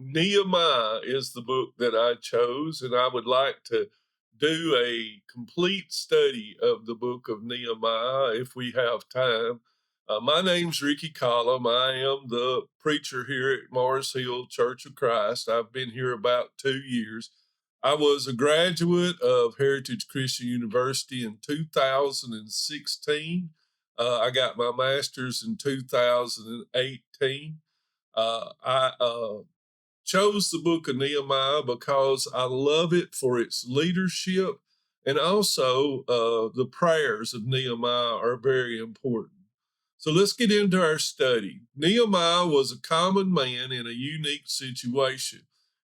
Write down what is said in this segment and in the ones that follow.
Nehemiah is the book that I chose, and I would like to do a complete study of the book of Nehemiah if we have time. My name's Ricky Collum. I am the preacher here at Mars Hill Church of Christ. I've been here about 2 years. I was a graduate of Heritage Christian University in 2016. I got my master's in 2018. I chose the book of Nehemiah because I love it for its leadership, and also the prayers of Nehemiah are very important. So let's get into our study. Nehemiah was a common man in a unique situation.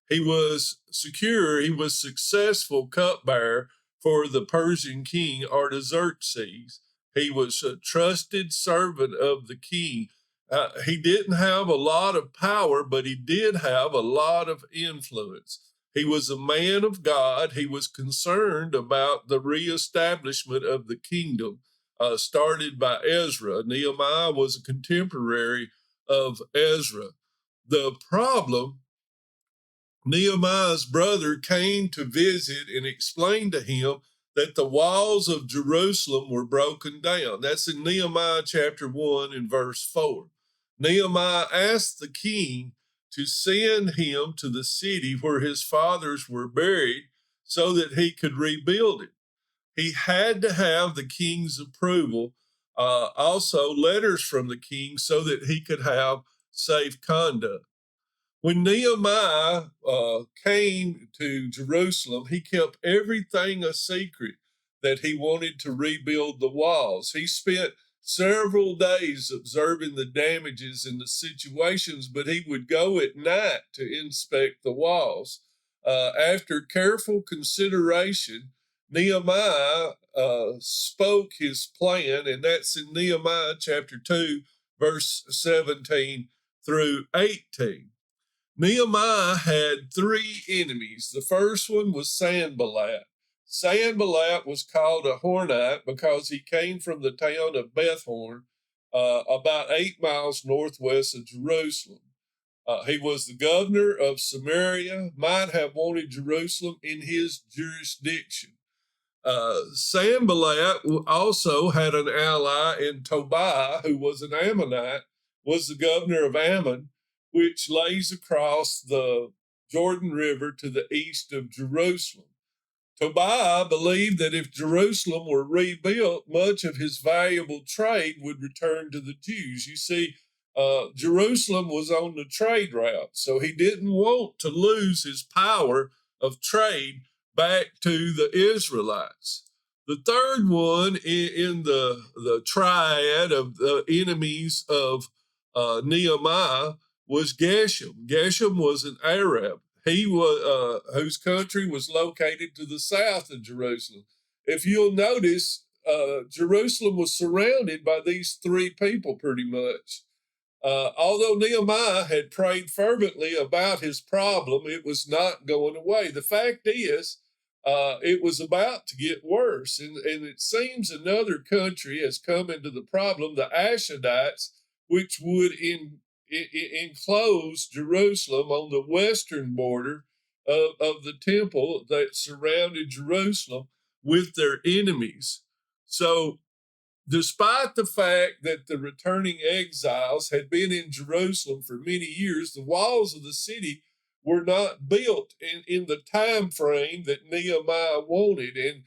He was secure, he was successful cupbearer for the Persian king Artaxerxes. He was a trusted servant of the king. He didn't have a lot of power, but he did have a lot of influence. He was a man of God. He was concerned about the reestablishment of the kingdom started by Ezra. Nehemiah was a contemporary of Ezra. The problem, Nehemiah's brother came to visit and explained to him that the walls of Jerusalem were broken down. That's in Nehemiah chapter 1 and verse 4. Nehemiah asked the king to send him to the city where his fathers were buried so that he could rebuild it. He had to have the king's approval, also letters from the king so that he could have safe conduct. When Nehemiah came to Jerusalem, he kept everything a secret that he wanted to rebuild the walls. He spent several days observing the damages and the situations, but he would go at night to inspect the walls. After careful consideration, Nehemiah spoke his plan, and that's in Nehemiah chapter 2, verse 17 through 18. Nehemiah had three enemies. The first one was Sanballat. Sanballat was called a Hornite because he came from the town of Bethhorn, about 8 miles northwest of Jerusalem. He was the governor of Samaria, might have wanted Jerusalem in his jurisdiction. Sanballat also had an ally in Tobiah, who was an Ammonite, was the governor of Ammon, which lays across the Jordan River to the east of Jerusalem. Tobiah believed that if Jerusalem were rebuilt, much of his valuable trade would return to the Jews. You see, Jerusalem was on the trade route, so he didn't want to lose his power of trade back to the Israelites. The third one in the triad of the enemies of Nehemiah was Geshem. Geshem was an Arab. He was whose country was located to the south of Jerusalem. If you'll notice, Jerusalem was surrounded by these three people pretty much. Although Nehemiah had prayed fervently about his problem, it was not going away. The fact is, it was about to get worse. And it seems another country has come into the problem, the Ashdodites, which would enclose Jerusalem on the western border of the temple that surrounded Jerusalem with their enemies. So, despite the fact that the returning exiles had been in Jerusalem for many years, the walls of the city were not built in the time frame that Nehemiah wanted. And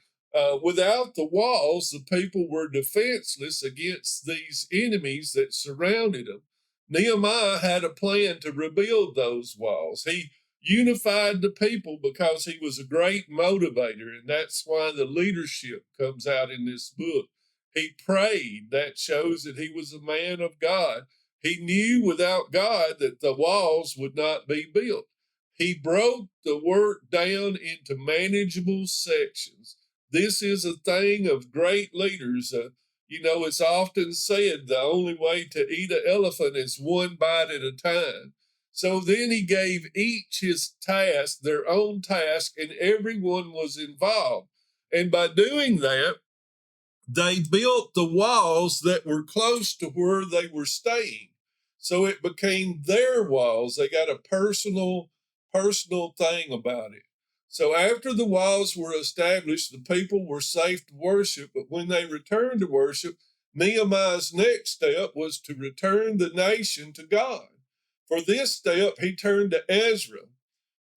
without the walls, the people were defenseless against these enemies that surrounded them. Nehemiah had a plan to rebuild those walls. He unified the people because he was a great motivator, and that's why the leadership comes out in this book. He prayed. That shows that he was a man of God. He knew without God that the walls would not be built. He broke the work down into manageable sections. This is a thing of great leaders. It's often said the only way to eat an elephant is one bite at a time. So then he gave each his task, their own task, and everyone was involved. And by doing that, they built the walls that were close to where they were staying. So it became their walls. They got a personal personal thing about it. So after the walls were established, the people were safe to worship, but when they returned to worship, Nehemiah's next step was to return the nation to God. For this step, he turned to Ezra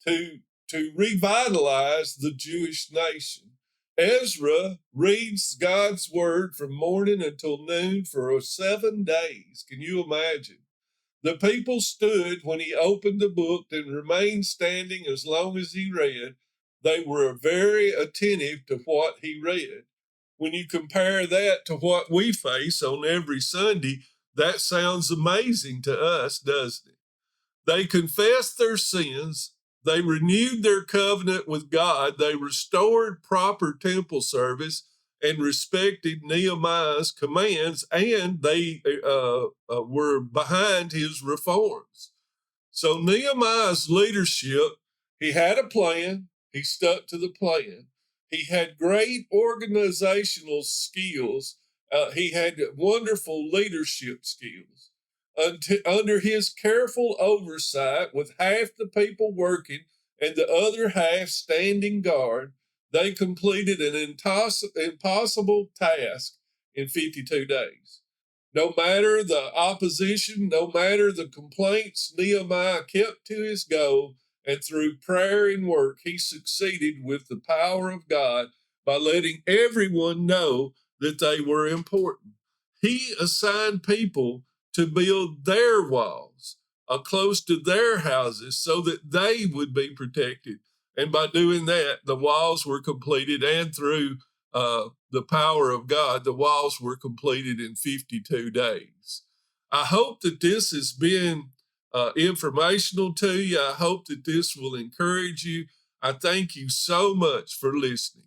to, to revitalize the Jewish nation. Ezra reads God's word from morning until noon for 7 days. Can you imagine? The people stood when he opened the book and remained standing as long as he read. They were very attentive to what he read. When you compare that to what we face on every Sunday, that sounds amazing to us, doesn't it? They confessed their sins. They renewed their covenant with God. They restored proper temple service and respected Nehemiah's commands, and they were behind his reforms. So Nehemiah's leadership, he had a plan. He stuck to the plan. He had great organizational skills. He had wonderful leadership skills. Under his careful oversight, with half the people working and the other half standing guard, they completed an impossible task in 52 days. No matter the opposition, no matter the complaints, Nehemiah kept to his goal, and through prayer and work, he succeeded with the power of God by letting everyone know that they were important. He assigned people to build their walls close to their houses so that they would be protected. And by doing that, the walls were completed, and through the power of God, the walls were completed in 52 days. I hope that this has been informational to you. I hope that this will encourage you. I thank you so much for listening.